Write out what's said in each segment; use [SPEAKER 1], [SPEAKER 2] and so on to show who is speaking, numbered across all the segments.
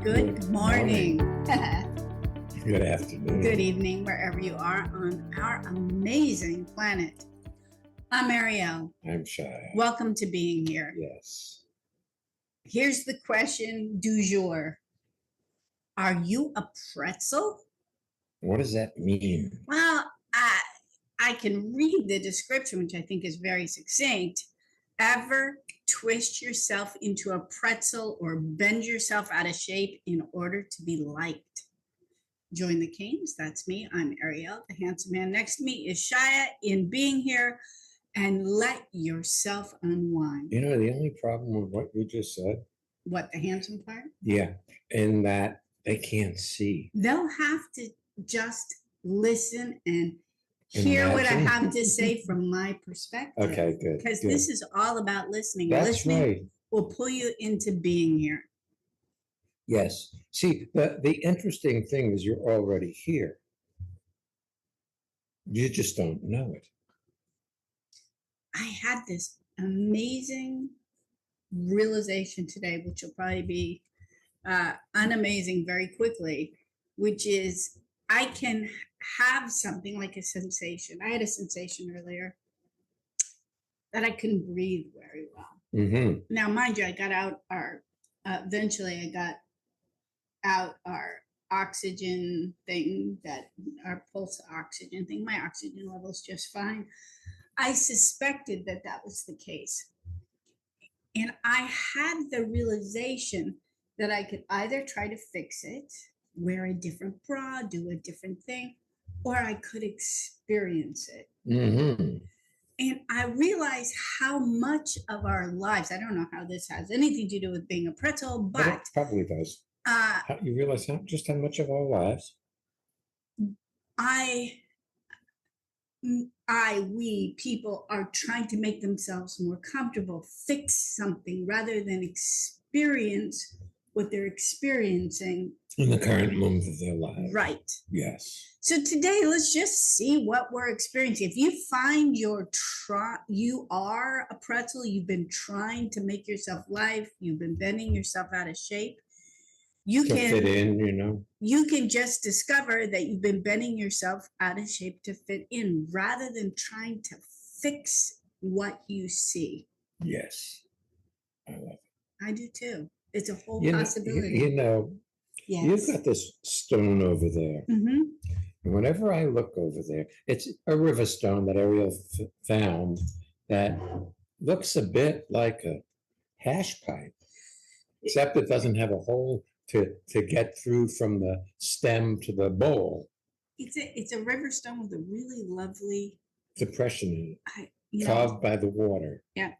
[SPEAKER 1] Good morning.
[SPEAKER 2] Good afternoon.
[SPEAKER 1] Good evening, wherever you are on our amazing planet. I'm Ariel.
[SPEAKER 2] I'm Shy.
[SPEAKER 1] Welcome to being here.
[SPEAKER 2] Yes.
[SPEAKER 1] Here's the question du jour. Are you a pretzel?
[SPEAKER 2] What does that mean?
[SPEAKER 1] Well, I can read the description, which I think is very succinct. Ever twist yourself into a pretzel or bend yourself out of shape in order to be liked? Join the Kings. That's me. I'm Ariel. The handsome man next to me is Shia. In being here, and let yourself unwind.
[SPEAKER 2] You know, the only problem with what you just said?
[SPEAKER 1] What, the handsome part?
[SPEAKER 2] Yeah, in that they can't see.
[SPEAKER 1] They'll have to just listen and hear what I have to say from my perspective.
[SPEAKER 2] Okay, good.
[SPEAKER 1] Because this is all about listening.
[SPEAKER 2] That's
[SPEAKER 1] Listening
[SPEAKER 2] right.
[SPEAKER 1] will pull you into being here.
[SPEAKER 2] Yes. See, the interesting thing is you're already here. You just don't know it.
[SPEAKER 1] I had this amazing realization today, which will probably be unamazing very quickly, which is I can have something like a sensation. I had a sensation earlier that I couldn't breathe very well.
[SPEAKER 2] Mm-hmm.
[SPEAKER 1] Now, mind you, I got out eventually I got out our oxygen thing, that our pulse oxygen thing. My oxygen level is just fine. I suspected that was the case. And I had the realization that I could either try to fix it, wear a different bra, do a different thing, or I could experience it.
[SPEAKER 2] Mm-hmm.
[SPEAKER 1] And I realized how much of our lives, I don't know how this has anything to do with being a pretzel, but
[SPEAKER 2] it probably does. You realize just how much of our lives?
[SPEAKER 1] We people are trying to make themselves more comfortable, fix something rather than experience what they're experiencing
[SPEAKER 2] in the current moment of their lives.
[SPEAKER 1] Right.
[SPEAKER 2] Yes.
[SPEAKER 1] So today, let's just see what we're experiencing. If you find you are a pretzel, you've been trying to make yourself life, you've been bending yourself out of shape, you
[SPEAKER 2] to
[SPEAKER 1] can
[SPEAKER 2] fit in,
[SPEAKER 1] you can just discover that you've been bending yourself out of shape to fit in rather than trying to fix what you see.
[SPEAKER 2] Yes. I love it.
[SPEAKER 1] I do too. It's a whole
[SPEAKER 2] possibility.
[SPEAKER 1] Yes.
[SPEAKER 2] You've got this stone over there.
[SPEAKER 1] Mm-hmm.
[SPEAKER 2] And whenever I look over there, it's a river stone that Ariel found that looks a bit like a hash pipe, except it doesn't have a hole to get through from the stem to the bowl.
[SPEAKER 1] It's a river stone with a really lovely
[SPEAKER 2] depression in it, carved by the water.
[SPEAKER 1] Yeah.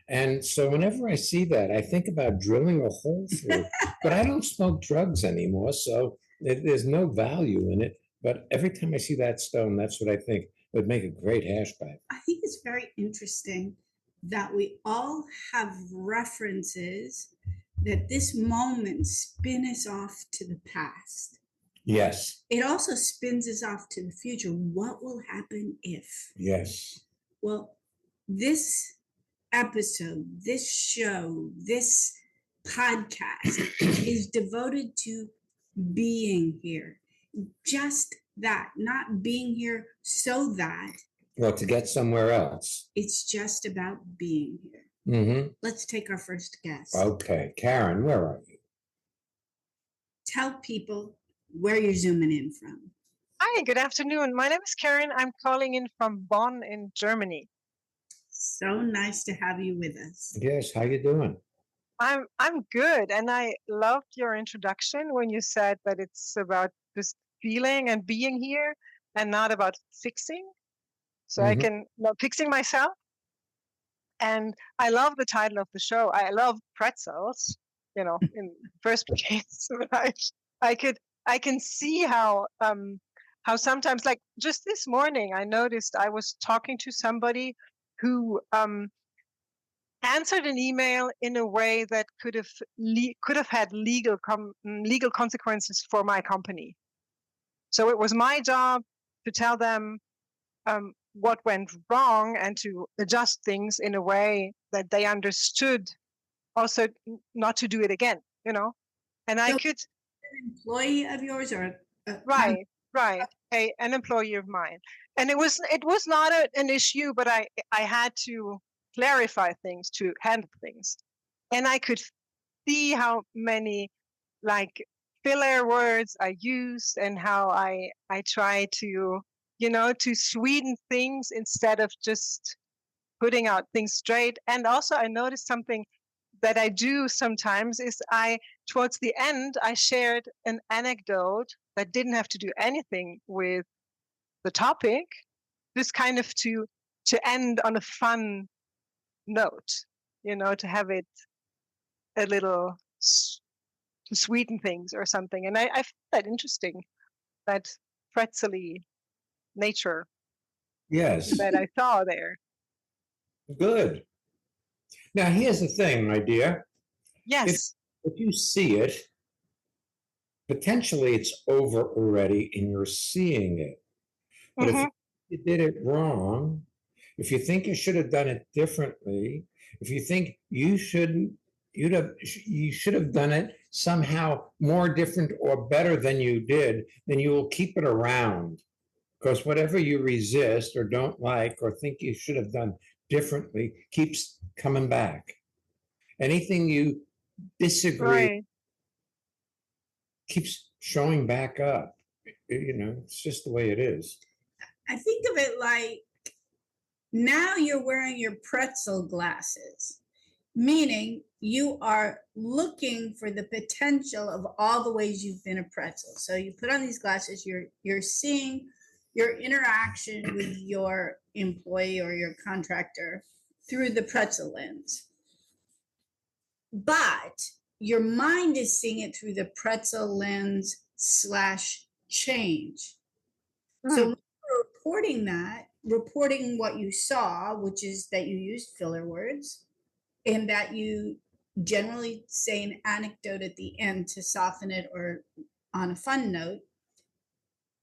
[SPEAKER 2] And so whenever I see that, I think about drilling a hole through. But I don't smoke drugs anymore, so there's no value in it. But every time I see that stone, that's what I think. It would make a great hash pipe.
[SPEAKER 1] I think it's very interesting that we all have references that this moment spin us off to the past.
[SPEAKER 2] Yes.
[SPEAKER 1] It also spins us off to the future. What will happen if?
[SPEAKER 2] Yes.
[SPEAKER 1] Well, this episode, this show, this podcast is devoted to being here. Just that, not being here so that.
[SPEAKER 2] Well, to get somewhere else.
[SPEAKER 1] It's just about being here.
[SPEAKER 2] Mm-hmm.
[SPEAKER 1] Let's take our first guest.
[SPEAKER 2] Okay. Karen, where are you?
[SPEAKER 1] Tell people where you're zooming in from.
[SPEAKER 3] Hi, good afternoon. My name is Karen. I'm calling in from Bonn in Germany.
[SPEAKER 1] So nice to have you with us.
[SPEAKER 2] Yes, how you doing?
[SPEAKER 3] I'm good, and I loved your introduction when you said that it's about just feeling and being here and not about fixing. So I can fixing myself. And I love the title of the show. I love pretzels, in first place. I can see how sometimes, like just this morning, I noticed I was talking to somebody who answered an email in a way that could have had legal consequences for my company. So it was my job to tell them what went wrong and to adjust things in a way that they understood, also not to do it again, And I
[SPEAKER 1] So-
[SPEAKER 3] could,
[SPEAKER 1] An employee of yours or a
[SPEAKER 3] right, right, an employee of mine. And it was not an issue, but I had to clarify things, to handle things. And I could see how many like filler words I used and how I try to, to sweeten things instead of just putting out things straight. And also I noticed something that I do sometimes is towards the end, I shared an anecdote that didn't have to do anything with the topic, just kind of to end on a fun note, to have it a little to sweeten things or something. And I found that interesting, that pretzely nature
[SPEAKER 2] Yes,
[SPEAKER 3] that I saw there.
[SPEAKER 2] good. Now, here's the thing, my dear.
[SPEAKER 3] Yes.
[SPEAKER 2] If you see it, potentially it's over already and you're seeing it. But if
[SPEAKER 3] Hmm.
[SPEAKER 2] you did it wrong, if you think you should have done it differently, if you think you should have done it somehow more different or better than you did, then you will keep it around. Because whatever you resist or don't like or think you should have done differently keeps coming back. Anything you disagree
[SPEAKER 3] Right.
[SPEAKER 2] keeps showing back up. It's just the way it is.
[SPEAKER 1] I think of it like now you're wearing your pretzel glasses, meaning you are looking for the potential of all the ways you've been a pretzel. So you put on these glasses, you're seeing your interaction with your employee or your contractor through the pretzel lens. But your mind is seeing it through the pretzel lens / change. So when you're reporting what you saw, which is that you used filler words and that you generally say an anecdote at the end to soften it or on a fun note,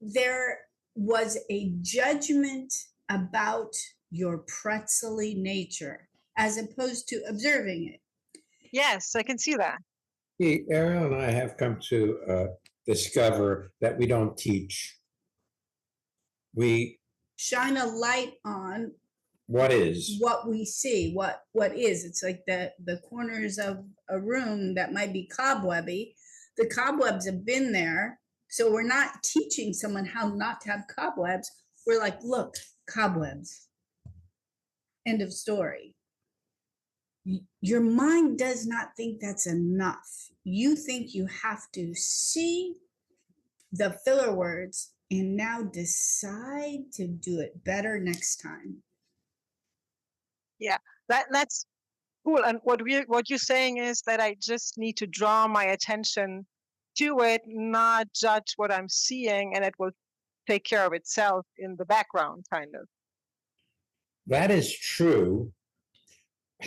[SPEAKER 1] there was a judgment about your pretzely nature as opposed to observing it.
[SPEAKER 3] Yes, I can see that.
[SPEAKER 2] See, Ariel and I have come to discover that we don't teach. We
[SPEAKER 1] Shine a light on
[SPEAKER 2] what is.
[SPEAKER 1] what we see, what is. It's like the corners of a room that might be cobwebby. The cobwebs have been there, so we're not teaching someone how not to have cobwebs. We're like, look, cobwebs. End of story. Your mind does not think that's enough. You think you have to see the filler words and now decide to do it better next time.
[SPEAKER 3] Yeah, that's cool. And what you're saying is that I just need to draw my attention to it, not judge what I'm seeing, and it will take care of itself in the background, kind of.
[SPEAKER 2] That is true.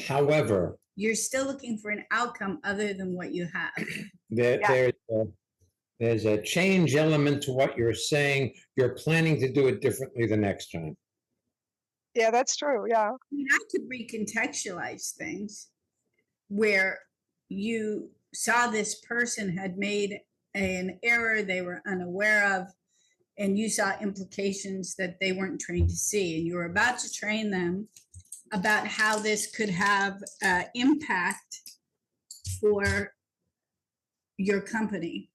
[SPEAKER 2] However,
[SPEAKER 1] You're still looking for an outcome other than what you have.
[SPEAKER 3] Yeah.
[SPEAKER 2] there's a change element to what you're saying. You're planning to do it differently the next time.
[SPEAKER 3] Yeah, that's true. Yeah.
[SPEAKER 1] I mean, I could recontextualize things where you saw this person had made an error they were unaware of, and you saw implications that they weren't trained to see, and you were about to train them about how this could have impact for your company.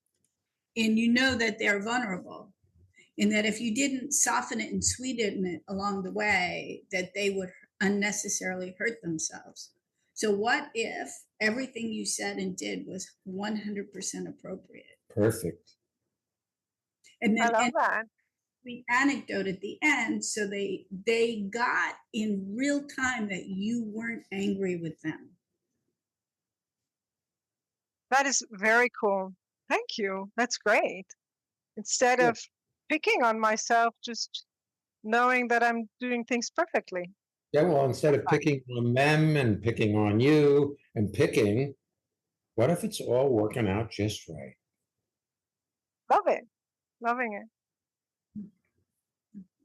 [SPEAKER 1] And you know that they're vulnerable, and that if you didn't soften it and sweeten it along the way, that they would unnecessarily hurt themselves. So what if everything you said and did was 100% appropriate?
[SPEAKER 2] Perfect.
[SPEAKER 1] And
[SPEAKER 3] I
[SPEAKER 1] then
[SPEAKER 3] love that.
[SPEAKER 1] the anecdote at the end, so they got in real time that you weren't angry with them.
[SPEAKER 3] That is very cool. Thank you. That's great. Instead
[SPEAKER 2] Yeah.
[SPEAKER 3] of picking on myself, just knowing that I'm doing things perfectly.
[SPEAKER 2] Yeah, well, instead of picking on them and picking on you and picking, what if it's all working out just right?
[SPEAKER 3] Love it. Loving it.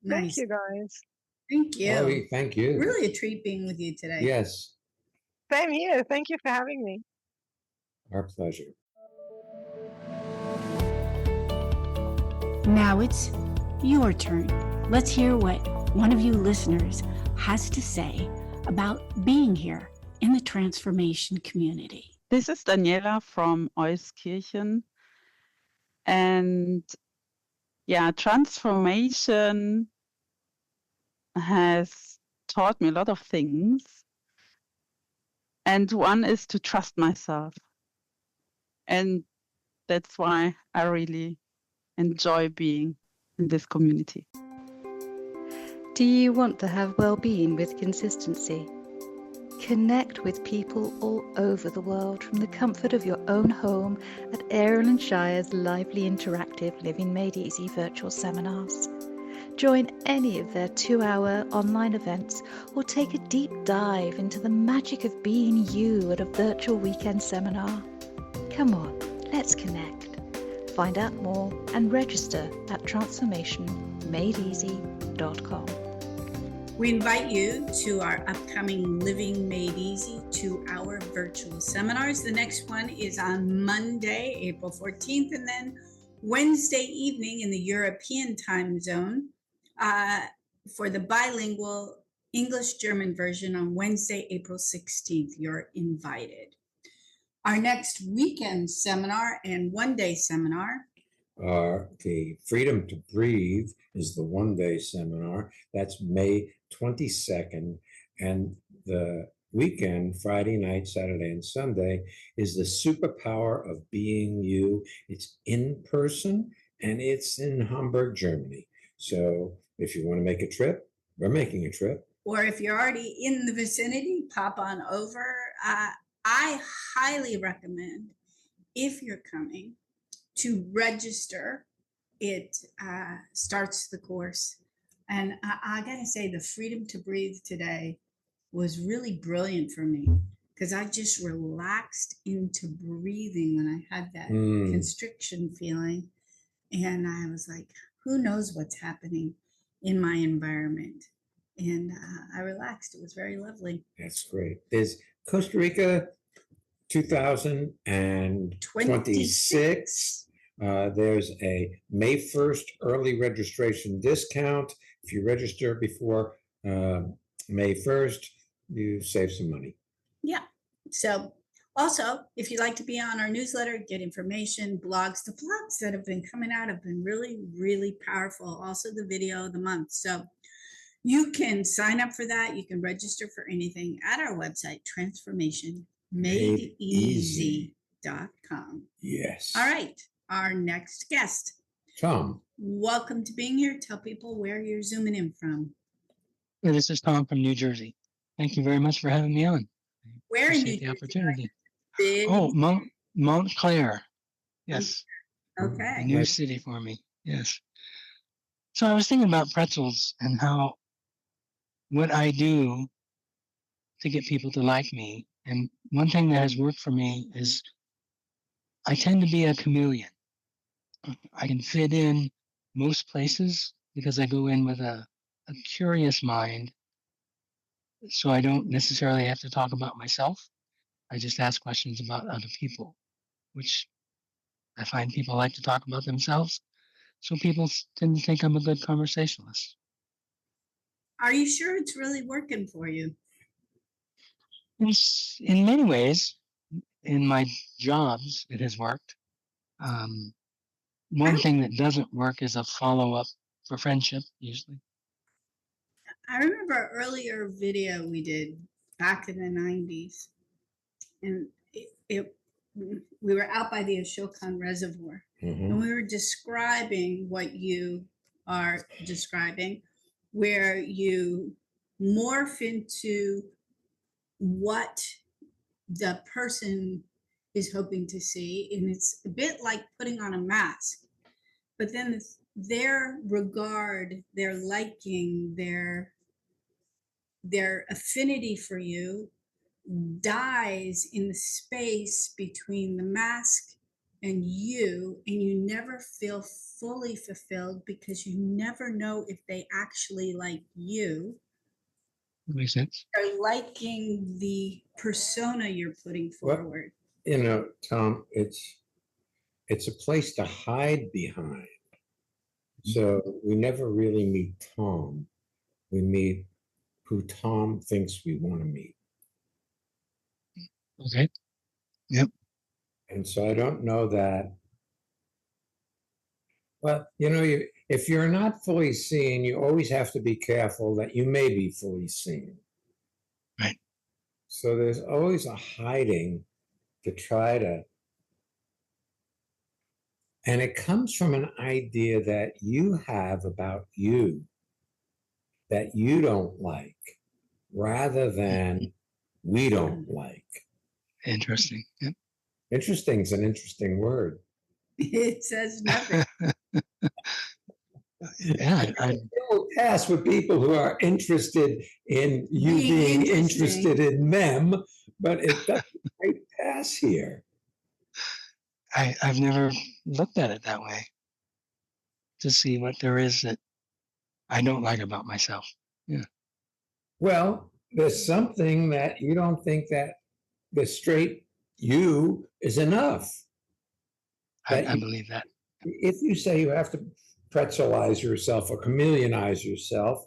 [SPEAKER 3] Thank
[SPEAKER 1] Nice.
[SPEAKER 3] you, guys.
[SPEAKER 1] Thank you.
[SPEAKER 2] Oh, thank you.
[SPEAKER 1] Really a treat being with you today.
[SPEAKER 2] Yes,
[SPEAKER 3] Same here. Thank you for having me.
[SPEAKER 2] our pleasure.
[SPEAKER 4] Now it's your turn. Let's hear what one of you listeners has to say about being here in the transformation community.
[SPEAKER 5] This is Daniela from Euskirchen. And yeah, transformation has taught me a lot of things. And one is to trust myself. And that's why I really enjoy being in this community.
[SPEAKER 6] Do you want to have well-being with consistency? Connect with people all over the world from the comfort of your own home at Ariel and Shire's lively interactive Living Made Easy virtual seminars. Join any of their 2-hour online events or take a deep dive into the magic of being you at a virtual weekend seminar. Come on, let's connect. Find out more and register at transformationmadeeasy.com.
[SPEAKER 1] We invite you to our upcoming Living Made Easy 2-hour virtual seminars. The next one is on Monday, April 14th, and then Wednesday evening in the European time zone for the bilingual English-German version on Wednesday, April 16th. You're invited. Our next weekend seminar and one-day seminar.
[SPEAKER 2] The Freedom to Breathe is the one-day seminar. That's May 22nd. And the weekend, Friday night, Saturday, and Sunday, is the Superpower of Being You. It's in person and it's in Hamburg, Germany. So if you want to make a trip, we're making a trip.
[SPEAKER 1] Or if you're already in the vicinity, pop on over. I highly recommend, if you're coming, to register. It starts the course. And I gotta say, the Freedom to Breathe today was really brilliant for me because I just relaxed into breathing when I had that constriction feeling. And I was like, who knows what's happening in my environment? And I relaxed. It was very lovely.
[SPEAKER 2] That's great. There's Costa Rica 2026. There's a May 1st early registration discount. If you register before May 1st, you save some money.
[SPEAKER 1] Yeah. So also, if you'd like to be on our newsletter, get information, blogs, the blogs that have been coming out have been really, really powerful. Also the video of the month. So you can sign up for that. You can register for anything at our website, transformationmadeeasy.com.
[SPEAKER 2] Yes.
[SPEAKER 1] All right. Our next guest.
[SPEAKER 2] Tom.
[SPEAKER 1] Welcome to being here. Tell people where you're zooming in from.
[SPEAKER 7] This is Tom from New Jersey. Thank you very much for having me on.
[SPEAKER 1] Where in New
[SPEAKER 7] Appreciate the
[SPEAKER 1] Jersey?
[SPEAKER 7] opportunity.
[SPEAKER 1] Big.
[SPEAKER 7] Oh, Montclair. Yes.
[SPEAKER 1] Okay.
[SPEAKER 7] A new city for me. Yes. So I was thinking about pretzels and how what I do to get people to like me. And one thing that has worked for me is I tend to be a chameleon. I can fit in most places because I go in with a curious mind. So I don't necessarily have to talk about myself. I just ask questions about other people, which I find people like to talk about themselves. So people tend to think I'm a good conversationalist.
[SPEAKER 1] Are you sure it's really working for you?
[SPEAKER 7] It's, in many ways, in my jobs, it has worked. One thing that doesn't work is a follow-up for friendship, usually.
[SPEAKER 1] I remember an earlier video we did back in the 90s, and we were out by the Ashokan Reservoir, and we were describing what you are describing, where you morph into what the person is hoping to see, and it's a bit like putting on a mask, but then their regard, their liking, their affinity for you dies in the space between the mask and you never feel fully fulfilled because you never know if they actually like you.
[SPEAKER 7] That makes sense.
[SPEAKER 1] They're liking the persona you're putting forward.
[SPEAKER 2] Tom, it's a place to hide behind. So we never really meet Tom. We meet who Tom thinks we want to meet.
[SPEAKER 7] Okay. Yep.
[SPEAKER 2] And so I don't know that. Well, if you're not fully seen, you always have to be careful that you may be fully seen.
[SPEAKER 7] Right.
[SPEAKER 2] So there's always a hiding to try to, and it comes from an idea that you have about you that you don't like, rather than we don't like.
[SPEAKER 7] Interesting. Yep.
[SPEAKER 2] Interesting is an interesting word.
[SPEAKER 1] It says nothing.
[SPEAKER 7] Yeah.
[SPEAKER 2] Don't pass with people who are interested in you
[SPEAKER 1] Being
[SPEAKER 2] being
[SPEAKER 1] interesting.
[SPEAKER 2] interested in them, but it doesn't quite pass here.
[SPEAKER 7] I've never looked at it that way, to see what there is that I don't like about myself.
[SPEAKER 2] Well, there's something that you don't think that the straight you is enough.
[SPEAKER 7] I believe that.
[SPEAKER 2] If you say you have to pretzelize yourself or chameleonize yourself,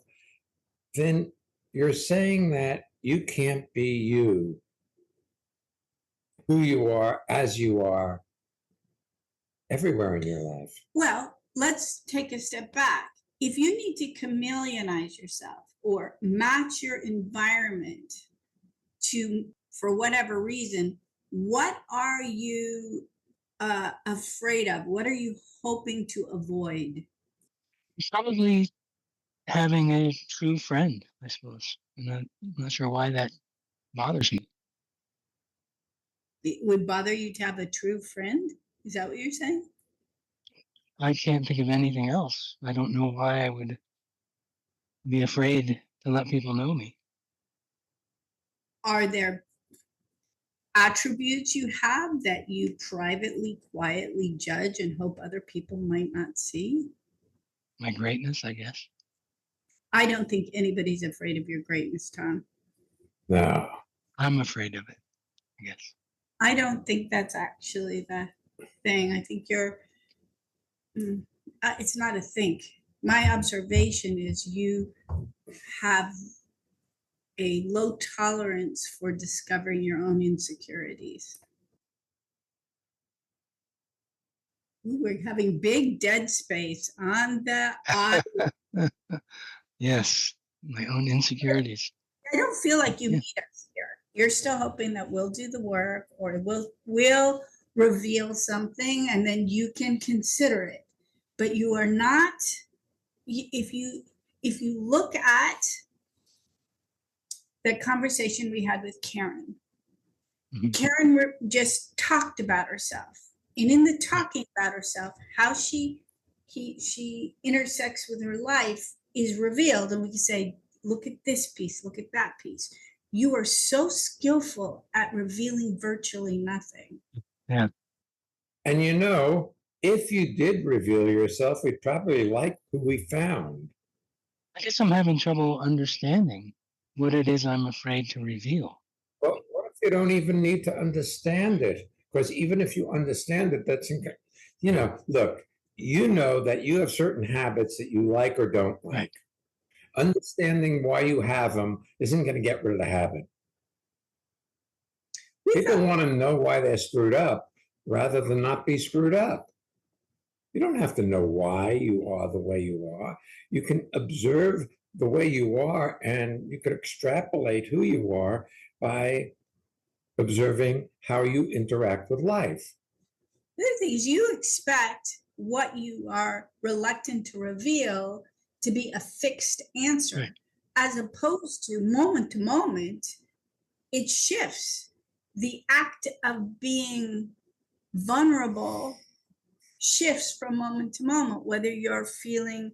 [SPEAKER 2] then you're saying that you can't be you, who you are, as you are, everywhere in your life.
[SPEAKER 1] Well, let's take a step back. If you need to chameleonize yourself or match your environment to, for whatever reason, what are you afraid of? What are you hoping to avoid?
[SPEAKER 7] Probably having a true friend, I suppose. I'm not sure why that bothers me.
[SPEAKER 1] It would bother you to have a true friend? Is that what you're saying?
[SPEAKER 7] I can't think of anything else. I don't know why I would be afraid to let people know me.
[SPEAKER 1] Are there attributes you have that you privately, quietly judge and hope other people might not see?
[SPEAKER 7] My greatness, I guess.
[SPEAKER 1] I don't think anybody's afraid of your greatness, Tom.
[SPEAKER 2] No.
[SPEAKER 7] I'm afraid of it, I guess.
[SPEAKER 1] I don't think that's actually the thing. I think it's not a think. My observation is you have a low tolerance for discovering your own insecurities. We're having big dead space on the audio.
[SPEAKER 7] Yes, my own insecurities.
[SPEAKER 1] I don't feel like you
[SPEAKER 7] Yeah.
[SPEAKER 1] meet us here. You're still hoping that we'll do the work or we'll reveal something and then you can consider it. But you are not, if you look at the conversation we had with Karen,
[SPEAKER 7] Mhm.
[SPEAKER 1] Karen just talked about herself. And in the talking about herself, how she intersects with her life is revealed. And we can say, look at this piece, look at that piece. You are so skillful at revealing virtually nothing.
[SPEAKER 7] Yeah.
[SPEAKER 2] And if you did reveal yourself, we'd probably like who we found.
[SPEAKER 7] I guess I'm having trouble understanding what it is I'm afraid to reveal.
[SPEAKER 2] Well, what if you don't even need to understand it? Because even if you understand it, look, that you have certain habits that you like or don't like.
[SPEAKER 7] Right.
[SPEAKER 2] Understanding why you have them isn't going to get rid of the habit. People want to know why they're screwed up rather than not be screwed up. You don't have to know why you are the way you are. You can observe the way you are, and you could extrapolate who you are by observing how you interact with life.
[SPEAKER 1] The other thing is you expect what you are reluctant to reveal to be a fixed answer,
[SPEAKER 7] Right.
[SPEAKER 1] as opposed to moment, it shifts. The act of being vulnerable shifts from moment to moment, whether you're feeling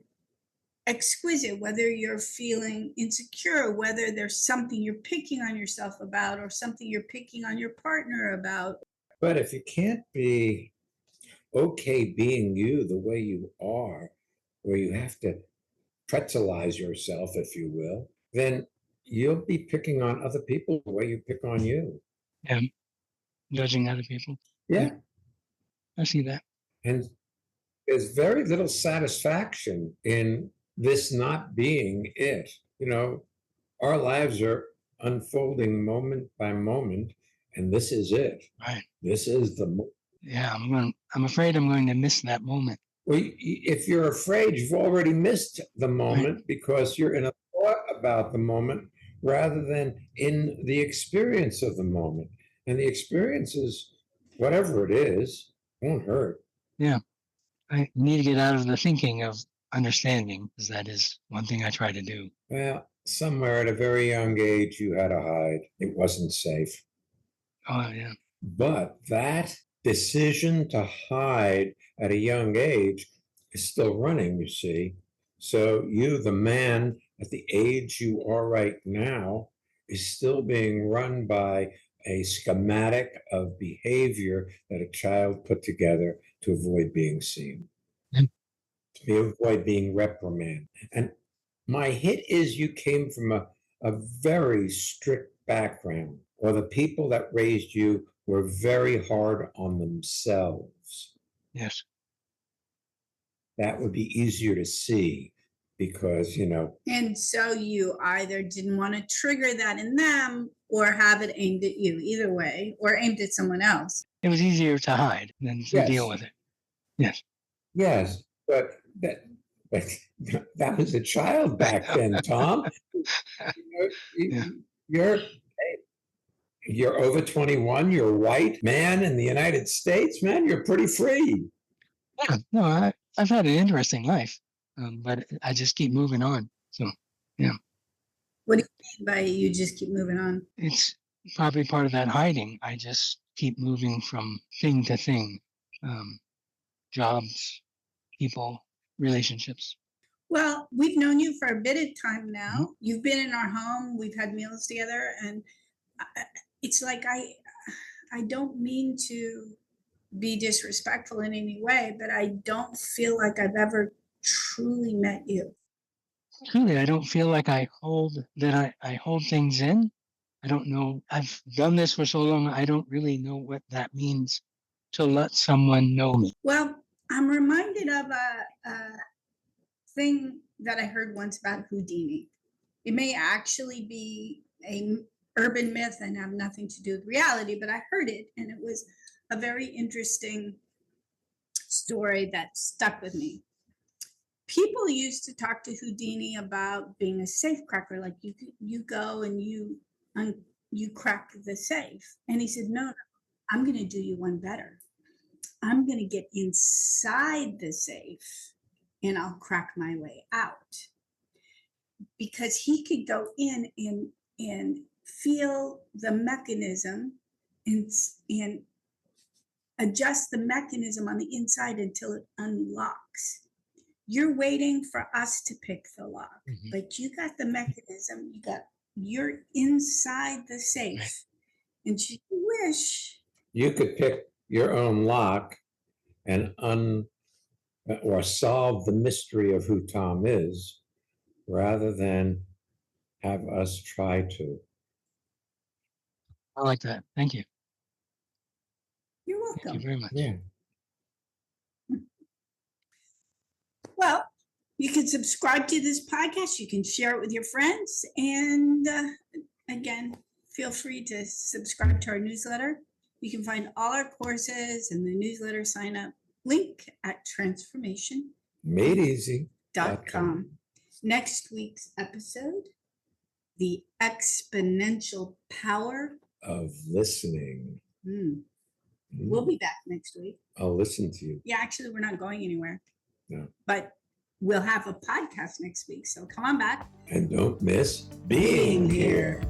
[SPEAKER 1] exquisite, whether you're feeling insecure, whether there's something you're picking on yourself about or something you're picking on your partner about.
[SPEAKER 2] But if you can't be okay being you the way you are, where you have to pretzelize yourself, if you will, then you'll be picking on other people the way you pick on you.
[SPEAKER 7] And judging other people.
[SPEAKER 2] Yeah.
[SPEAKER 7] I see that.
[SPEAKER 2] And there's very little satisfaction in this not being it. You know, our lives are unfolding moment by moment, and this is it.
[SPEAKER 7] Right.
[SPEAKER 2] This is the
[SPEAKER 7] Yeah, I'm afraid I'm going to miss that moment.
[SPEAKER 2] well, if you're afraid, you've already missed the moment because you're in a thought about the moment rather than in the experience of the moment. And the experience is whatever it is, won't hurt.
[SPEAKER 7] Yeah. I need to get out of the thinking of understanding, because that is one thing I try to do.
[SPEAKER 2] Well, somewhere at a very young age, you had to hide. It wasn't safe.
[SPEAKER 7] Oh, yeah.
[SPEAKER 2] But that decision to hide at a young age is still running, you see. So you, the man at the age you are right now, is still being run by a schematic of behavior that a child put together to avoid being seen, to avoid being reprimanded. And my hit is you came from a very strict background, or the people that raised you were very hard on themselves.
[SPEAKER 7] Yes.
[SPEAKER 2] That would be easier to see because, you know.
[SPEAKER 1] And so you either didn't want to trigger that in them or have it aimed at you, either way, or aimed at someone else.
[SPEAKER 7] It was easier to hide than to deal with it. Yes.
[SPEAKER 2] Yes, but that was a child back then, Tom.
[SPEAKER 7] Yeah.
[SPEAKER 2] You're over 21, you're a white man in the United States, man, you're pretty free.
[SPEAKER 7] Yeah, no, I've had an interesting life, but I just keep moving on. So, yeah.
[SPEAKER 1] What do you mean by you just keep moving on?
[SPEAKER 7] It's probably part of that hiding. I just keep moving from thing to thing, jobs, people, relationships.
[SPEAKER 1] Well, we've known you for a bit of time now. You've been in our home. We've had meals together, and it's like I don't mean to be disrespectful in any way, but I don't feel like I've ever truly met you.
[SPEAKER 7] Truly, I don't feel like I hold things in. I don't know. I've done this for so long. I don't really know what that means to let someone know me.
[SPEAKER 1] Well, I'm reminded of a thing that I heard once about Houdini. It may actually be an urban myth and have nothing to do with reality, but I heard it, and it was a very interesting story that stuck with me. People used to talk to Houdini about being a safe cracker, like you go and you crack the safe. And he said, no, I'm going to do you one better. I'm going to get inside the safe and I'll crack my way out. Because he could go in and feel the mechanism and adjust the mechanism on the inside until it unlocks. You're waiting for us to pick the lock, but you got the mechanism. You're inside the safe, and you wish
[SPEAKER 2] you could pick your own lock and or solve the mystery of who Tom is, rather than have us try to.
[SPEAKER 7] I like that. Thank you.
[SPEAKER 1] You're welcome.
[SPEAKER 7] Thank you very much.
[SPEAKER 2] Yeah.
[SPEAKER 1] Well, you can subscribe to this podcast. You can share it with your friends. And again, feel free to subscribe to our newsletter. You can find all our courses and the newsletter sign up link at transformation.com. Next week's episode, the exponential power
[SPEAKER 2] of listening.
[SPEAKER 1] We'll be back next week.
[SPEAKER 2] I'll listen to you.
[SPEAKER 1] Yeah, actually, we're not going anywhere.
[SPEAKER 2] No.
[SPEAKER 1] But we'll have a podcast next week. So come on back.
[SPEAKER 2] And don't miss being here.